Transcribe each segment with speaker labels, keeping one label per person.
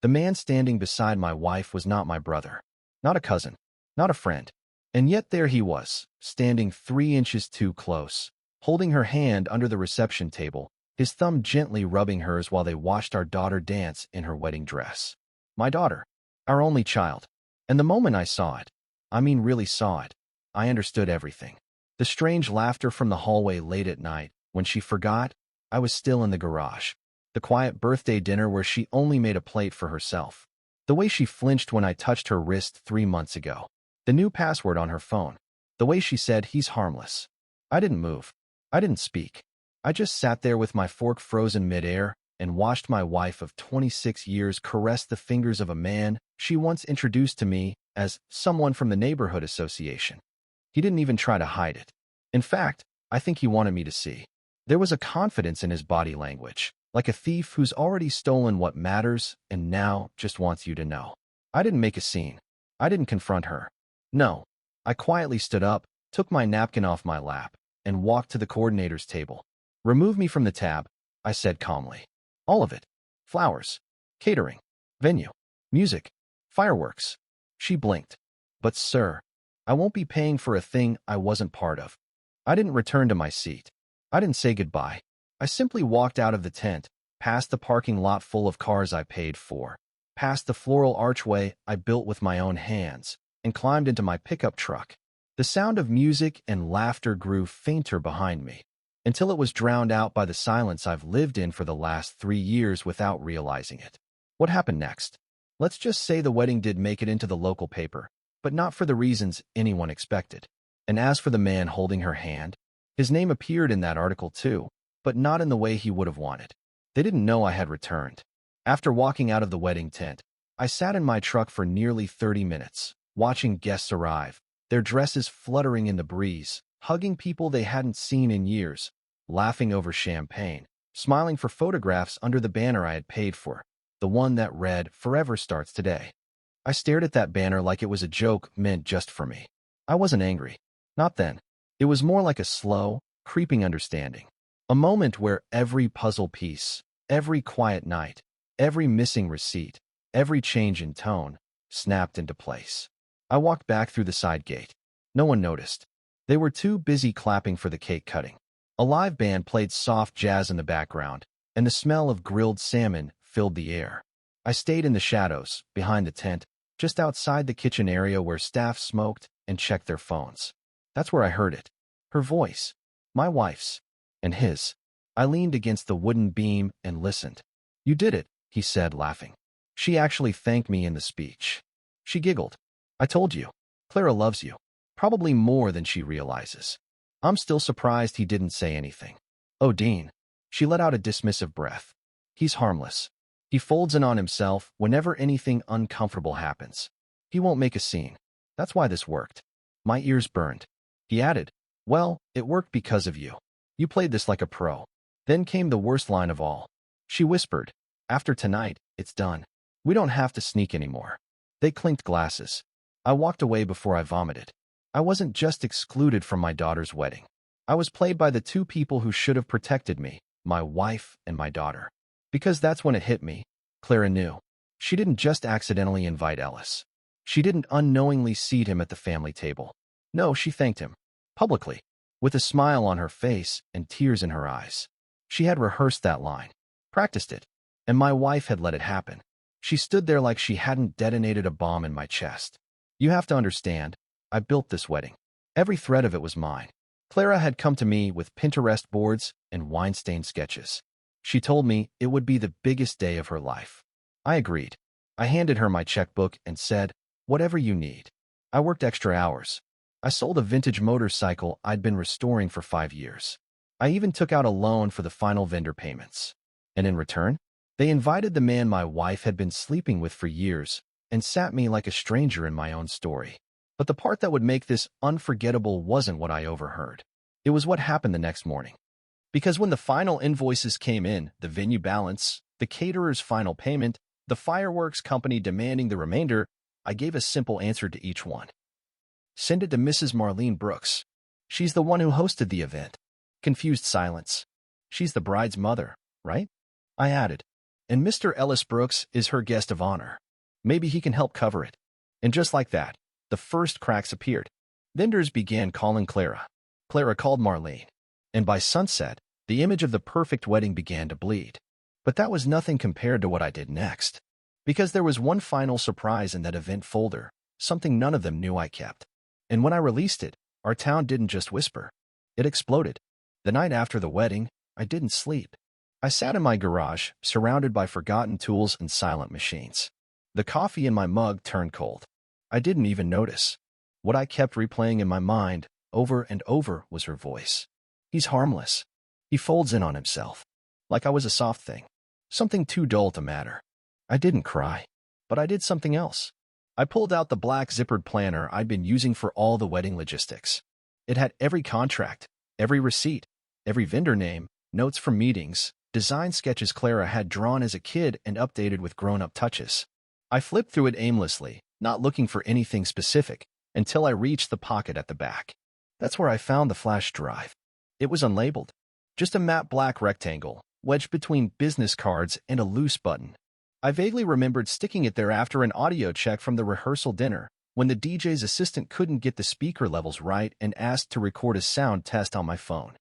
Speaker 1: The man standing beside my wife was not my brother, not a cousin, not a friend. And yet there he was, standing 3 inches too close, holding her hand under the reception table, his thumb gently rubbing hers while they watched our daughter dance in her wedding dress. My daughter, our only child. And the moment I saw it, I mean really saw it, I understood everything. The strange laughter from the hallway late at night, when she forgot I was still in the garage. The quiet birthday dinner where she only made a plate for herself. The way she flinched when I touched her wrist 3 months ago. The new password on her phone. The way she said, "He's harmless." I didn't move. I didn't speak. I just sat there with my fork frozen midair and watched my wife of 26 years caress the fingers of a man she once introduced to me as someone from the neighborhood association. He didn't even try to hide it. In fact, I think he wanted me to see. There was a confidence in his body language, like a thief who's already stolen what matters and now just wants you to know. I didn't make a scene. I didn't confront her. No. I quietly stood up, took my napkin off my lap, and walked to the coordinator's table. "Remove me from the tab," I said calmly. "All of it. Flowers, catering, venue, music, fireworks." She blinked. "But sir, I won't be paying for a thing I wasn't part of." I didn't return to my seat. I didn't say goodbye. I simply walked out of the tent, past the parking lot full of cars I paid for, past the floral archway I built with my own hands, and climbed into my pickup truck. The sound of music and laughter grew fainter behind me, until it was drowned out by the silence I've lived in for the last 3 years without realizing it. What happened next? Let's just say the wedding did make it into the local paper, but not for the reasons anyone expected. And as for the man holding her hand, his name appeared in that article too, but not in the way he would have wanted. They didn't know I had returned. After walking out of the wedding tent, I sat in my truck for nearly 30 minutes, watching guests arrive, their dresses fluttering in the breeze, hugging people they hadn't seen in years, laughing over champagne, smiling for photographs under the banner I had paid for, the one that read, "Forever starts today." I stared at that banner like it was a joke meant just for me. I wasn't angry. Not then. It was more like a slow, creeping understanding. A moment where every puzzle piece, every quiet night, every missing receipt, every change in tone, snapped into place. I walked back through the side gate. No one noticed. They were too busy clapping for the cake cutting. A live band played soft jazz in the background, and the smell of grilled salmon filled the air. I stayed in the shadows, behind the tent, just outside the kitchen area where staff smoked and checked their phones. That's where I heard it. Her voice. My wife's. And his. I leaned against the wooden beam and listened. "You did it," he said, laughing. She actually thanked me in the speech. She giggled. "I told you. Clara loves you. Probably more than she realizes." I'm still surprised he didn't say anything. "Oh, Dean." She let out a dismissive breath. "He's harmless. He folds in on himself whenever anything uncomfortable happens. He won't make a scene. That's why this worked." My ears burned. He added, "Well, it worked because of you. You played this like a pro." Then came the worst line of all. She whispered, "After tonight, it's done. We don't have to sneak anymore." They clinked glasses. I walked away before I vomited. I wasn't just excluded from my daughter's wedding. I was played by the two people who should have protected me, my wife and my daughter. Because that's when it hit me. Clara knew. She didn't just accidentally invite Ellis. She didn't unknowingly seat him at the family table. No, she thanked him. Publicly. With a smile on her face and tears in her eyes. She had rehearsed that line. Practiced it. And my wife had let it happen. She stood there like she hadn't detonated a bomb in my chest. You have to understand, I built this wedding. Every thread of it was mine. Clara had come to me with Pinterest boards and wine-stained sketches. She told me it would be the biggest day of her life. I agreed. I handed her my checkbook and said, "Whatever you need." I worked extra hours. I sold a vintage motorcycle I'd been restoring for 5 years. I even took out a loan for the final vendor payments. And in return, they invited the man my wife had been sleeping with for years and sat me like a stranger in my own story. But the part that would make this unforgettable wasn't what I overheard. It was what happened the next morning. Because when the final invoices came in, the venue balance, the caterer's final payment, the fireworks company demanding the remainder, I gave a simple answer to each one. "Send it to Mrs. Marlene Brooks. She's the one who hosted the event." Confused silence. "She's the bride's mother, right?" I added. and Mr. Ellis Brooks is her guest of honor. Maybe he can help cover it. And just like that, the first cracks appeared. Vendors began calling Clara. Clara called Marlene. And by sunset, the image of the perfect wedding began to bleed. But that was nothing compared to what I did next. Because there was one final surprise in that event folder, something none of them knew I kept. And when I released it, our town didn't just whisper. It exploded. The night after the wedding, I didn't sleep. I sat in my garage, surrounded by forgotten tools and silent machines. The coffee in my mug turned cold. I didn't even notice. What I kept replaying in my mind, over and over, was her voice. He's harmless. He folds in on himself. Like I was a soft thing. Something too dull to matter. I didn't cry. But I did something else. I pulled out the black zippered planner I'd been using for all the wedding logistics. It had every contract, every receipt, every vendor name, notes from meetings, design sketches Clara had drawn as a kid and updated with grown-up touches. I flipped through it aimlessly, not looking for anything specific, until I reached the pocket at the back. That's where I found the flash drive. It was unlabeled. Just a matte black rectangle, wedged between business cards and a loose button. I vaguely remembered sticking it there after an audio check from the rehearsal dinner, when the DJ's assistant couldn't get the speaker levels right and asked to record a sound test on my phone.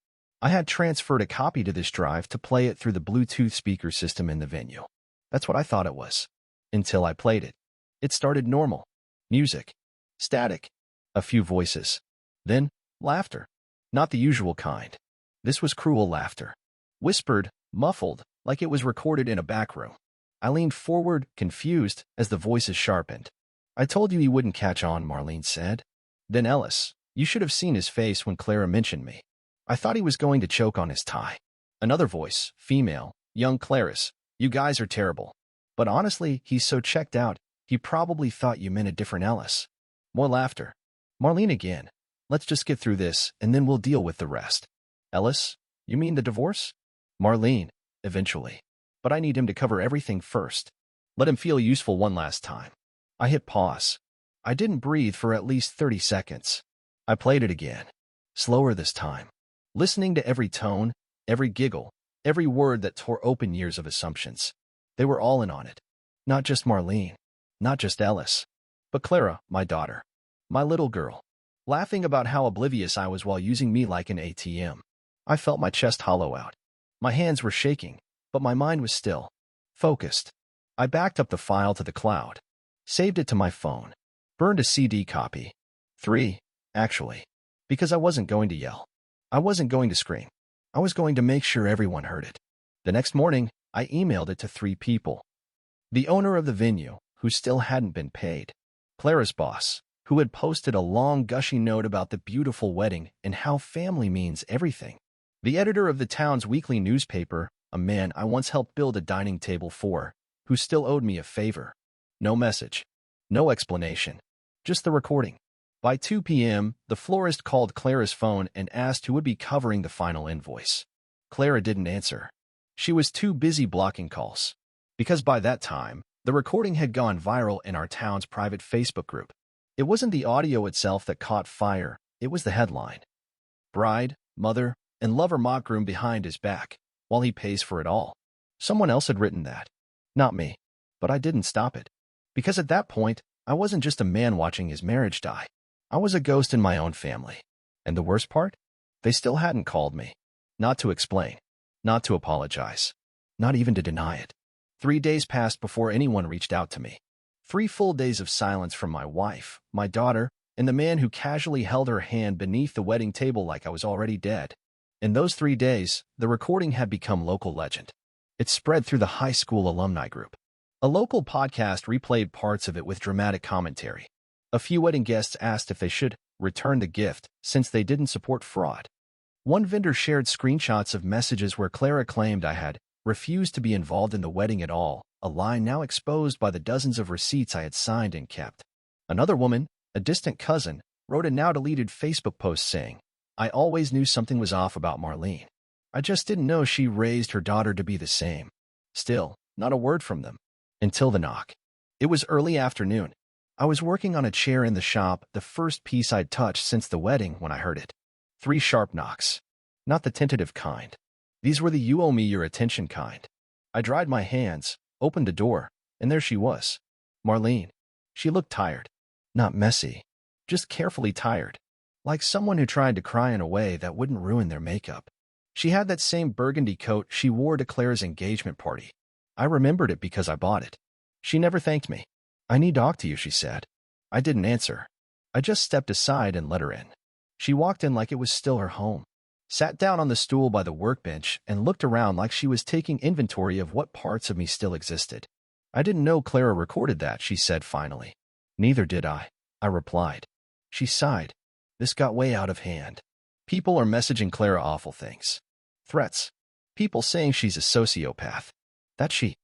Speaker 1: I had transferred a copy to this drive to play it through the Bluetooth speaker system in the venue. That's what I thought it was. Until I played it. It started normal. Music. Static. A few voices. Then, laughter. Not the usual kind. This was cruel laughter. Whispered, muffled, like it was recorded in a back room. I leaned forward, confused, as the voices sharpened. I told you he wouldn't catch on, Marlene said. Then Ellis, you should have seen his face when Clara mentioned me. I thought he was going to choke on his tie. Another voice, female, young Clarice, you guys are terrible. But honestly, he's so checked out, he probably thought you meant a different Ellis. More laughter. Marlene again. Let's just get through this, and then we'll deal with the rest. Ellis, you mean the divorce? Marlene, eventually. But I need him to cover everything first. Let him feel useful one last time. I hit pause. I didn't breathe for at least 30 seconds. I played it again. Slower this time. Listening to every tone, every giggle, every word that tore open years of assumptions. They were all in on it. Not just Marlene. Not just Ellis. But Clara, my daughter. My little girl. Laughing about how oblivious I was while using me like an ATM. I felt my chest hollow out. My hands were shaking, but my mind was still. Focused. I backed up the file to the cloud. Saved it to my phone. Burned a CD copy. 3, actually. Because I wasn't going to yell. I wasn't going to scream. I was going to make sure everyone heard it. The next morning, I emailed it to 3 people. The owner of the venue, who still hadn't been paid. Clara's boss, who had posted a long gushing note about the beautiful wedding and how family means everything. The editor of the town's weekly newspaper, a man I once helped build a dining table for, who still owed me a favor. No message. No explanation. Just the recording. By 2 p.m., the florist called Clara's phone and asked who would be covering the final invoice. Clara didn't answer. She was too busy blocking calls. Because by that time, the recording had gone viral in our town's private Facebook group. It wasn't the audio itself that caught fire, it was the headline. Bride, mother, and lover mock groom behind his back, while he pays for it all. Someone else had written that. Not me. But I didn't stop it. Because at that point, I wasn't just a man watching his marriage die. I was a ghost in my own family. And the worst part? They still hadn't called me. Not to explain. Not to apologize. Not even to deny it. 3 days passed before anyone reached out to me. 3 full days of silence from my wife, my daughter, and the man who casually held her hand beneath the wedding table like I was already dead. In those 3 days, the recording had become local legend. It spread through the high school alumni group. A local podcast replayed parts of it with dramatic commentary. A few wedding guests asked if they should return the gift since they didn't support fraud. One vendor shared screenshots of messages where Clara claimed I had refused to be involved in the wedding at all, a lie now exposed by the dozens of receipts I had signed and kept. Another woman, a distant cousin, wrote a now-deleted Facebook post saying, I always knew something was off about Marlene. I just didn't know she raised her daughter to be the same. Still, not a word from them. Until the knock. It was early afternoon. I was working on a chair in the shop, the first piece I'd touched since the wedding, when I heard it. 3 sharp knocks. Not the tentative kind. These were the you owe me your attention kind. I dried my hands, opened the door, and there she was. Marlene. She looked tired. Not messy. Just carefully tired. Like someone who tried to cry in a way that wouldn't ruin their makeup. She had that same burgundy coat she wore to Claire's engagement party. I remembered it because I bought it. She never thanked me. "I need to talk to you," she said. I didn't answer. I just stepped aside and let her in. She walked in like it was still her home. Sat down on the stool by the workbench and looked around like she was taking inventory of what parts of me still existed. "I didn't know Clara recorded that," she said finally. "Neither did I replied. She sighed. "This got way out of hand. People are messaging Clara awful things. Threats. People saying she's a sociopath. That she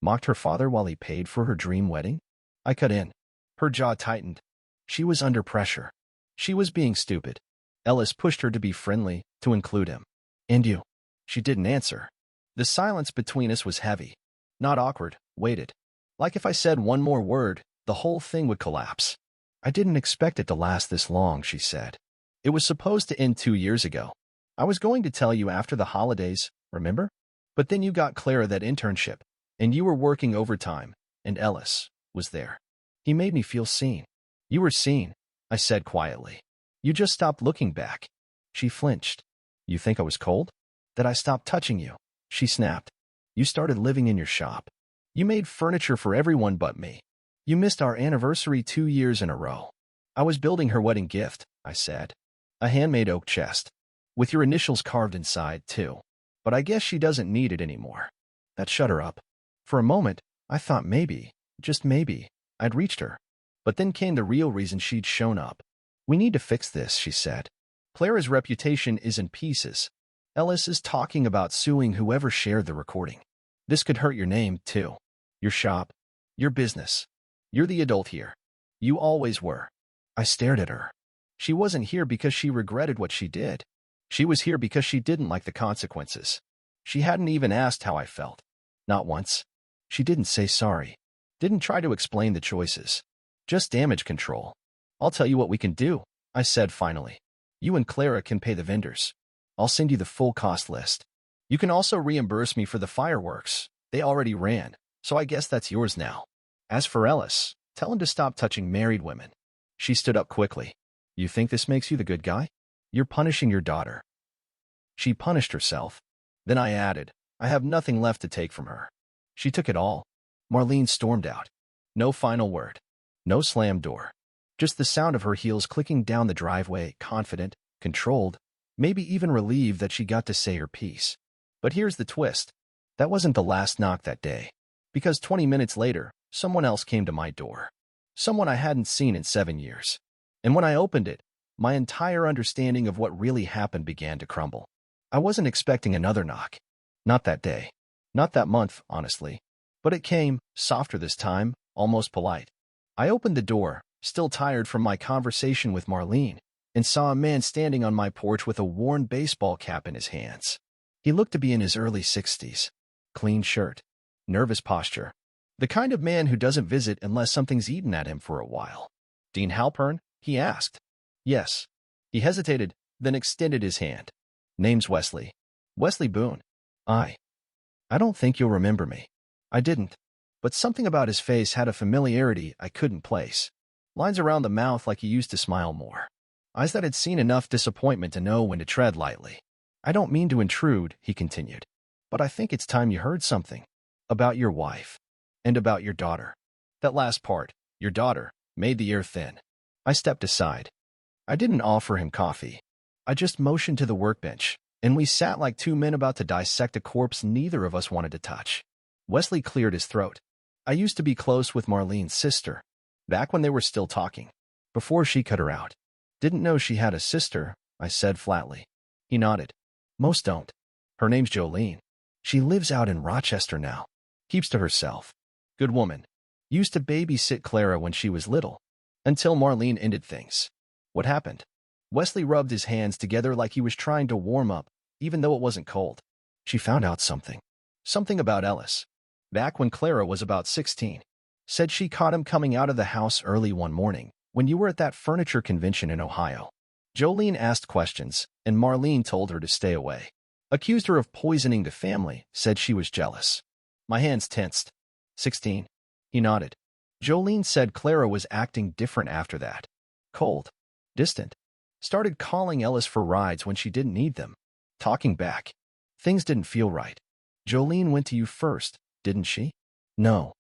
Speaker 1: mocked her father while he paid for her dream wedding." I cut in. Her jaw tightened. She was under pressure. She was being stupid. Ellis pushed her to be friendly, to include him. "And you?" She didn't answer. The silence between us was heavy. Not awkward, weighted. Like if I said one more word, the whole thing would collapse. "I didn't expect it to last this long," she said. "It was supposed to end 2 years ago. I was going to tell you after the holidays, remember? But then you got Clara that internship, and you were working overtime, and Ellis was there. He made me feel seen." "You were seen," I said quietly. "You just stopped looking back." She flinched. "You think I was cold? That I stopped touching you?" She snapped. "You started living in your shop. You made furniture for everyone but me. You missed our anniversary 2 years in a row." "I was building her wedding gift," I said. "A handmade oak chest. With your initials carved inside, too. But I guess she doesn't need it anymore." That shut her up. For a moment, I thought maybe, just maybe, I'd reached her. But then came the real reason she'd shown up. "We need to fix this," she said. "Clara's reputation is in pieces. Ellis is talking about suing whoever shared the recording. This could hurt your name, too. Your shop. Your business. You're the adult here. You always were." I stared at her. She wasn't here because she regretted what she did. She was here because she didn't like the consequences. She hadn't even asked how I felt. Not once. She didn't say sorry. Didn't try to explain the choices. Just damage control. "I'll tell you what we can do," I said finally. "You and Clara can pay the vendors. I'll send you the full cost list. You can also reimburse me for the fireworks. They already ran, so I guess that's yours now. As for Ellis, tell him to stop touching married women." She stood up quickly. "You think this makes you the good guy? You're punishing your daughter." She punished herself. Then I added, "I have nothing left to take from her." She took it all. Marlene stormed out. No final word. No slammed door. Just the sound of her heels clicking down the driveway, confident, controlled, maybe even relieved that she got to say her piece. But here's the twist. That wasn't the last knock that day. Because 20 minutes later, someone else came to my door. Someone I hadn't seen in 7 years. And when I opened it, my entire understanding of what really happened began to crumble. I wasn't expecting another knock. Not that day. Not that month, honestly. But it came, softer this time, almost polite. I opened the door, still tired from my conversation with Marlene, and saw a man standing on my porch with a worn baseball cap in his hands. He looked to be in his early 60s. Clean shirt. Nervous posture. The kind of man who doesn't visit unless something's eaten at him for a while. "Dean Halpern?" he asked. "Yes." He hesitated, then extended his hand. "Name's Wesley. Wesley Boone." I don't think you'll remember me." I didn't. But something about his face had a familiarity I couldn't place. Lines around the mouth like he used to smile more. Eyes that had seen enough disappointment to know when to tread lightly. "I don't mean to intrude," he continued. "But I think it's time you heard something. About your wife. And about your daughter." That last part, your daughter, made the air thin. I stepped aside. I didn't offer him coffee. I just motioned to the workbench, and we sat like two men about to dissect a corpse neither of us wanted to touch. Wesley cleared his throat. "I used to be close with Marlene's sister, back when they were still talking, before she cut her out." "Didn't know she had a sister," I said flatly. He nodded. "Most don't. Her name's Jolene. She lives out in Rochester now. Keeps to herself. Good woman. Used to babysit Clara when she was little, until Marlene ended things." "What happened?" Wesley rubbed his hands together like he was trying to warm up, even though it wasn't cold. "She found out something. Something about Ellis. Back when Clara was about 16. Said she caught him coming out of the house early one morning, when you were at that furniture convention in Ohio. Jolene asked questions, and Marlene told her to stay away. Accused her of poisoning the family, said she was jealous. My hands tensed. 16. He nodded. Jolene said Clara was acting different after that. Cold. Distant. Started calling Ellis for rides when she didn't need them. Talking back. Things didn't feel right. Jolene went to you first, didn't she? No.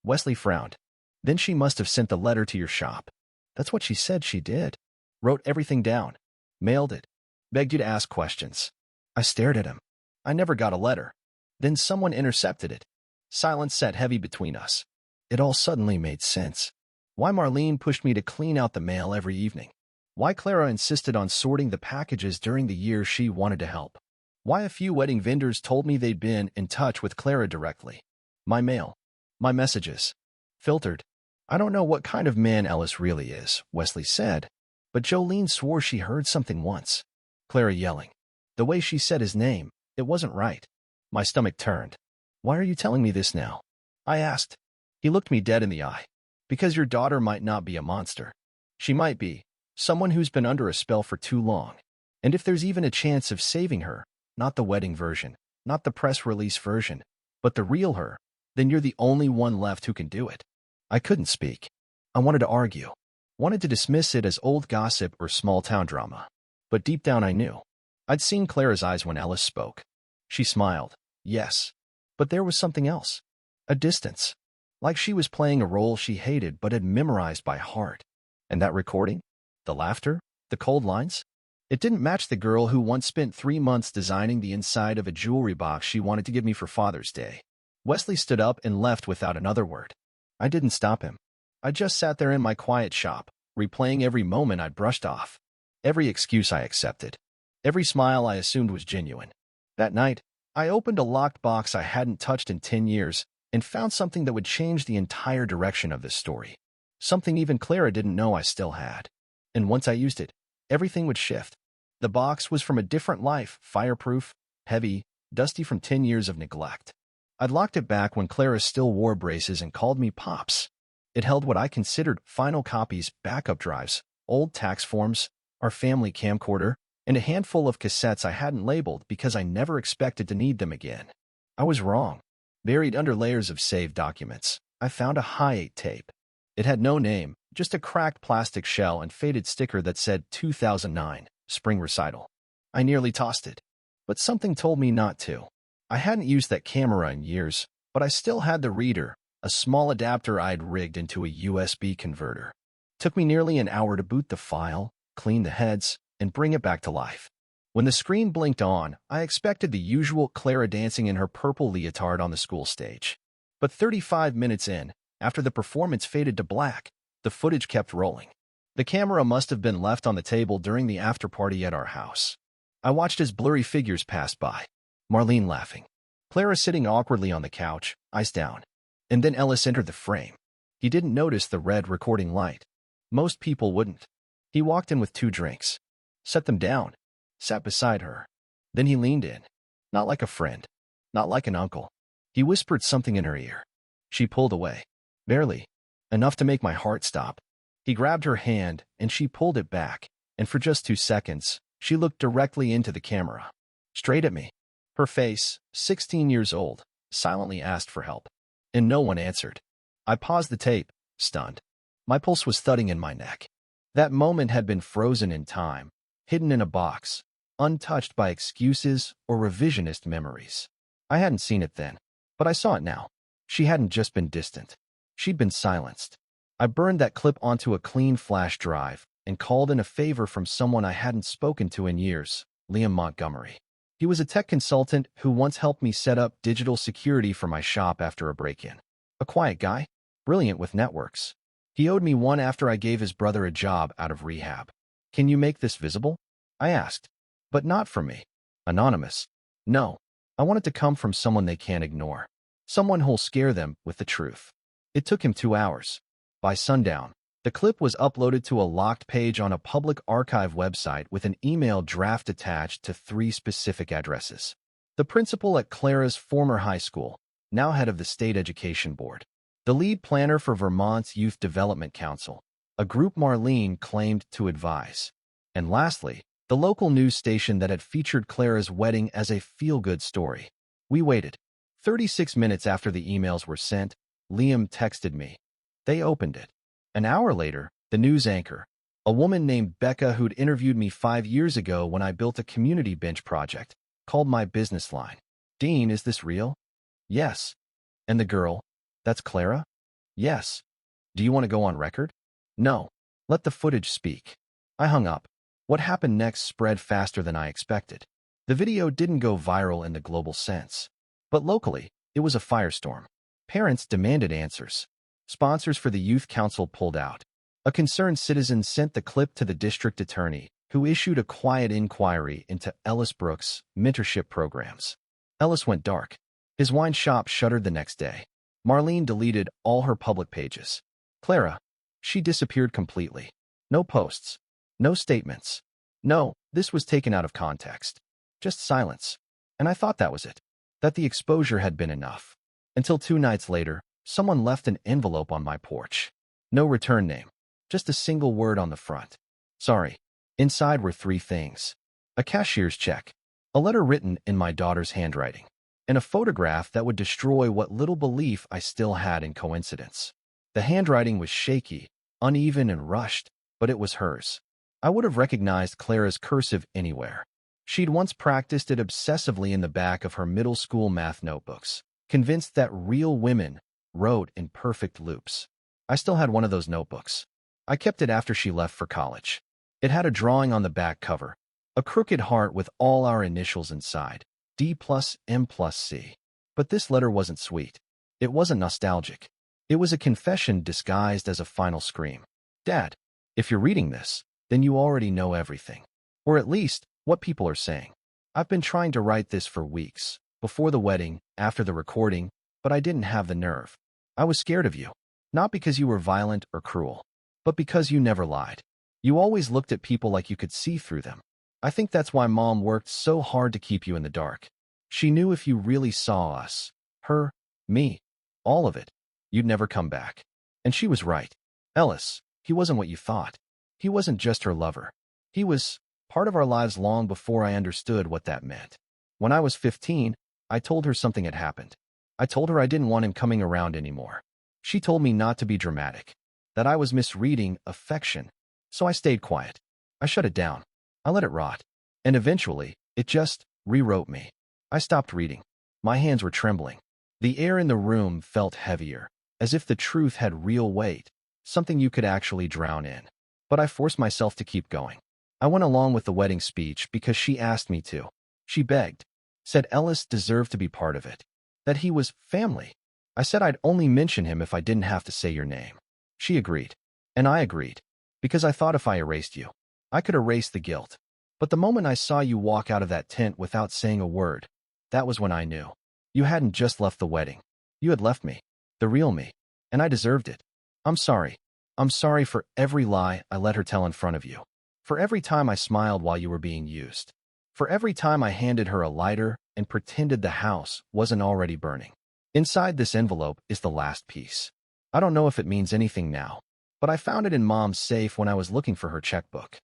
Speaker 1: Wesley frowned. Then she must have sent the letter to your shop. That's what she said she did. Wrote everything down. Mailed it. Begged you to ask questions. I stared at him. I never got a letter. Then someone intercepted it. Silence sat heavy between us. It all suddenly made sense. Why Marlene pushed me to clean out the mail every evening. Why Clara insisted on sorting the packages during the years she wanted to help. Why a few wedding vendors told me they'd been in touch with Clara directly. My mail. My messages. Filtered. I don't know what kind of man Ellis really is, Wesley said, but Jolene swore she heard something once. Clara yelling. The way she said his name, it wasn't right. My stomach turned. Why are you telling me this now? I asked. He looked me dead in the eye. Because your daughter might not be a monster. She might be someone who's been under a spell for too long. And if there's even a chance of saving her, not the wedding version, not the press release version, but the real her, then you're the only one left who can do it. I couldn't speak. I wanted to argue. Wanted to dismiss it as old gossip or small-town drama. But deep down I knew. I'd seen Clara's eyes when Ellis spoke. She smiled. Yes. But there was something else. A distance. Like she was playing a role she hated but had memorized by heart. And that recording? The laughter? The cold lines? It didn't match the girl who once spent 3 months designing the inside of a jewelry box she wanted to give me for Father's Day. Wesley stood up and left without another word. I didn't stop him. I just sat there in my quiet shop, replaying every moment I'd brushed off. Every excuse I accepted. Every smile I assumed was genuine. That night, I opened a locked box I hadn't touched in 10 years and found something that would change the entire direction of this story. Something even Clara didn't know I still had. And once I used it, everything would shift. The box was from a different life, fireproof, heavy, dusty from 10 years of neglect. I'd locked it back when Clara still wore braces and called me Pops. It held what I considered final copies, backup drives, old tax forms, our family camcorder, and a handful of cassettes I hadn't labeled because I never expected to need them again. I was wrong. Buried under layers of saved documents, I found a hi-8 tape. It had no name, just a cracked plastic shell and faded sticker that said 2009, Spring Recital. I nearly tossed it, but something told me not to. I hadn't used that camera in years, but I still had the reader, a small adapter I'd rigged into a USB converter. Took me nearly an hour to boot the file, clean the heads, and bring it back to life. When the screen blinked on, I expected the usual Clara dancing in her purple leotard on the school stage. But 35 minutes in, after the performance faded to black, the footage kept rolling. The camera must have been left on the table during the after-party at our house. I watched as blurry figures passed by. Marlene laughing. Clara sitting awkwardly on the couch, eyes down. And then Ellis entered the frame. He didn't notice the red recording light. Most people wouldn't. He walked in with 2 drinks. Set them down. Sat beside her. Then he leaned in. Not like a friend. Not like an uncle. He whispered something in her ear. She pulled away. Barely. Enough to make my heart stop. He grabbed her hand, and she pulled it back, and for just 2 seconds, she looked directly into the camera. Straight at me. Her face, 16 years old, silently asked for help. And no one answered. I paused the tape, stunned. My pulse was thudding in my neck. That moment had been frozen in time, hidden in a box, untouched by excuses or revisionist memories. I hadn't seen it then, but I saw it now. She hadn't just been distant. She'd been silenced. I burned that clip onto a clean flash drive and called in a favor from someone I hadn't spoken to in years, Liam Montgomery. He was a tech consultant who once helped me set up digital security for my shop after a break-in. A quiet guy, brilliant with networks. He owed me one after I gave his brother a job out of rehab. Can you make this visible? I asked. But not from me. Anonymous. No. I want it to come from someone they can't ignore. Someone who'll scare them with the truth. It took him 2 hours. By sundown, the clip was uploaded to a locked page on a public archive website with an email draft attached to 3 specific addresses. The principal at Clara's former high school, now head of the state education board. The lead planner for Vermont's Youth Development Council, a group Marlene claimed to advise. And lastly, the local news station that had featured Clara's wedding as a feel-good story. We waited. 36 minutes after the emails were sent, Liam texted me. They opened it. An hour later, the news anchor, a woman named Becca who'd interviewed me 5 years ago when I built a community bench project, called my business line. Dean, is this real? Yes. And the girl? That's Clara? Yes. Do you want to go on record? No. Let the footage speak. I hung up. What happened next spread faster than I expected. The video didn't go viral in the global sense. But locally, it was a firestorm. Parents demanded answers. Sponsors for the youth council pulled out. A concerned citizen sent the clip to the district attorney, who issued a quiet inquiry into Ellis Brooks' mentorship programs. Ellis went dark. His wine shop shuttered the next day. Marlene deleted all her public pages. Clara, she disappeared completely. No posts. No statements. No, this was taken out of context. Just silence. And I thought that was it. That the exposure had been enough. Until 2 nights later, someone left an envelope on my porch. No return name. Just a single word on the front. Sorry. Inside were 3 things. A cashier's check. A letter written in my daughter's handwriting. And a photograph that would destroy what little belief I still had in coincidence. The handwriting was shaky, uneven and rushed, but it was hers. I would have recognized Clara's cursive anywhere. She'd once practiced it obsessively in the back of her middle school math notebooks, convinced that real women wrote in perfect loops. I still had one of those notebooks. I kept it after she left for college. It had a drawing on the back cover, a crooked heart with all our initials inside, D+M+C. But this letter wasn't sweet. It wasn't nostalgic. It was a confession disguised as a final scream. Dad, if you're reading this, then you already know everything. Or at least, what people are saying. I've been trying to write this for weeks, before the wedding, after the recording, but I didn't have the nerve. I was scared of you. Not because you were violent or cruel, but because you never lied. You always looked at people like you could see through them. I think that's why Mom worked so hard to keep you in the dark. She knew if you really saw us, her, me, all of it, you'd never come back. And she was right. Ellis, he wasn't what you thought. He wasn't just her lover. He was part of our lives long before I understood what that meant. When I was 15, I told her something had happened. I told her I didn't want him coming around anymore. She told me not to be dramatic, that I was misreading affection. So I stayed quiet. I shut it down. I let it rot. And eventually, it just rewrote me. I stopped reading. My hands were trembling. The air in the room felt heavier, as if the truth had real weight, something you could actually drown in. But I forced myself to keep going. I went along with the wedding speech because she asked me to. She begged, said Ellis deserved to be part of it, that he was family. I said I'd only mention him if I didn't have to say your name. She agreed. And I agreed, because I thought if I erased you, I could erase the guilt. But the moment I saw you walk out of that tent without saying a word, that was when I knew. You hadn't just left the wedding. You had left me, the real me, and I deserved it. I'm sorry. I'm sorry for every lie I let her tell in front of you. For every time I smiled while you were being used. For every time I handed her a lighter and pretended the house wasn't already burning. Inside this envelope is the last piece. I don't know if it means anything now, but I found it in Mom's safe when I was looking for her checkbook.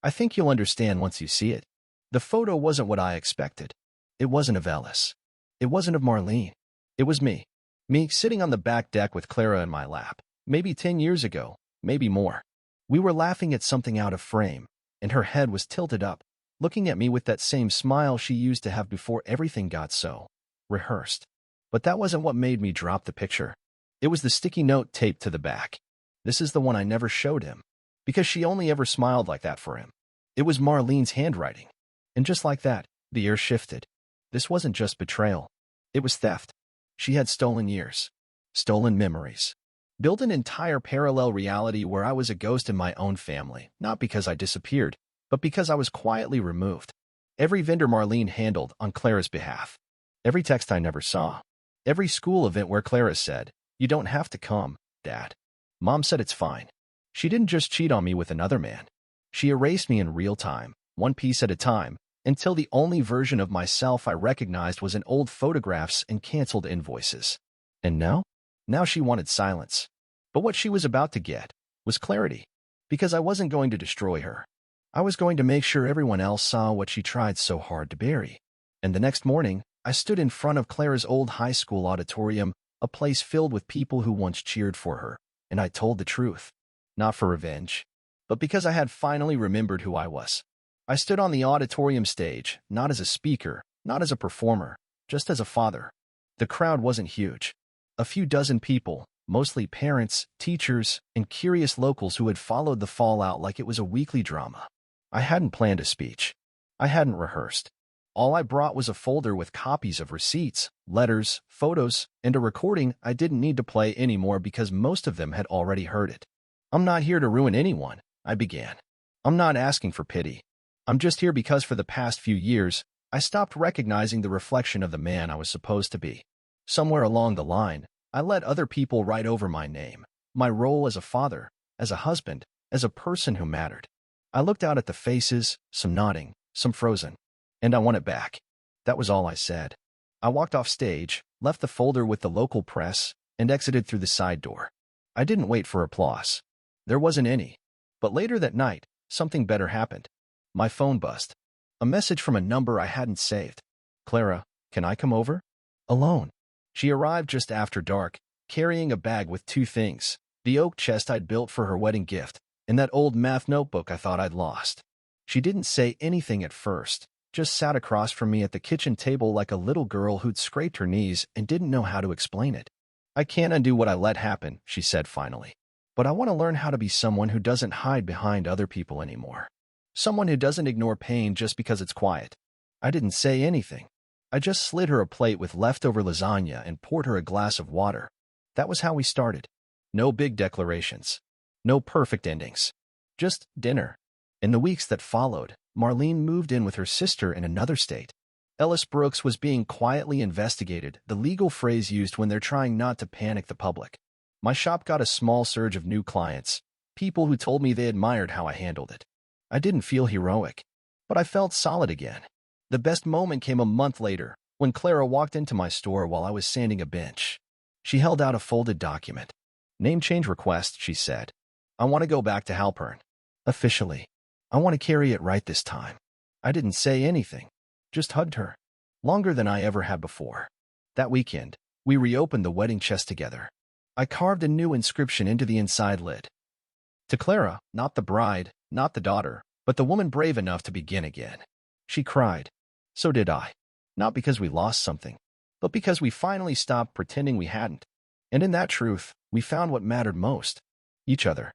Speaker 1: I think you'll understand once you see it. The photo wasn't what I expected. It wasn't of Ellis. It wasn't of Marlene. It was me. Me sitting on the back deck with Clara in my lap. Maybe 10 years ago, maybe more. We were laughing at something out of frame, and her head was tilted up, looking at me with that same smile she used to have before everything got so rehearsed. But that wasn't what made me drop the picture. It was the sticky note taped to the back. This is the one I never showed him, because she only ever smiled like that for him. It was Marlene's handwriting. And just like that, the air shifted. This wasn't just betrayal. It was theft. She had stolen years. Stolen memories. Built an entire parallel reality where I was a ghost in my own family, not because I disappeared, but because I was quietly removed. Every vendor Marlene handled on Clara's behalf. Every text I never saw. Every school event where Clara said, "You don't have to come, Dad." Mom said it's fine. She didn't just cheat on me with another man. She erased me in real time, one piece at a time, until the only version of myself I recognized was in old photographs and canceled invoices. And now? Now she wanted silence. But what she was about to get was clarity, because I wasn't going to destroy her. I was going to make sure everyone else saw what she tried so hard to bury. And the next morning, I stood in front of Clara's old high school auditorium, a place filled with people who once cheered for her, and I told the truth. Not for revenge, but because I had finally remembered who I was. I stood on the auditorium stage, not as a speaker, not as a performer, just as a father. The crowd wasn't huge. A few dozen people, mostly parents, teachers, and curious locals who had followed the fallout like it was a weekly drama. I hadn't planned a speech. I hadn't rehearsed. All I brought was a folder with copies of receipts, letters, photos, and a recording I didn't need to play anymore because most of them had already heard it. "I'm not here to ruin anyone," I began. "I'm not asking for pity. I'm just here because for the past few years, I stopped recognizing the reflection of the man I was supposed to be. Somewhere along the line, I let other people write over my name, my role as a father, as a husband, as a person who mattered. I looked out at the faces, some nodding, some frozen, and I want it back." That was all I said. I walked off stage, left the folder with the local press, and exited through the side door. I didn't wait for applause. There wasn't any. But later that night, something better happened. My phone buzzed. A message from a number I hadn't saved. "Clara, can I come over?" Alone. She arrived just after dark, carrying a bag with two things: the oak chest I'd built for her wedding gift, and that old math notebook I thought I'd lost. She didn't say anything at first, just sat across from me at the kitchen table like a little girl who'd scraped her knees and didn't know how to explain it. "I can't undo what I let happen," she said finally. "But I want to learn how to be someone who doesn't hide behind other people anymore. Someone who doesn't ignore pain just because it's quiet." I didn't say anything. I just slid her a plate with leftover lasagna and poured her a glass of water. That was how we started. No big declarations. No perfect endings. Just dinner. In the weeks that followed, Marlene moved in with her sister in another state. Ellis Brooks was being quietly investigated, the legal phrase used when they're trying not to panic the public. My shop got a small surge of new clients, people who told me they admired how I handled it. I didn't feel heroic, but I felt solid again. The best moment came a month later, when Clara walked into my store while I was sanding a bench. She held out a folded document. "Name change request," she said. "I want to go back to Halpern. Officially. I want to carry it right this time." I didn't say anything, just hugged her. Longer than I ever had before. That weekend, we reopened the wedding chest together. I carved a new inscription into the inside lid. To Clara, not the bride, not the daughter, but the woman brave enough to begin again. She cried. So did I. Not because we lost something, but because we finally stopped pretending we hadn't. And in that truth, we found what mattered most: each other.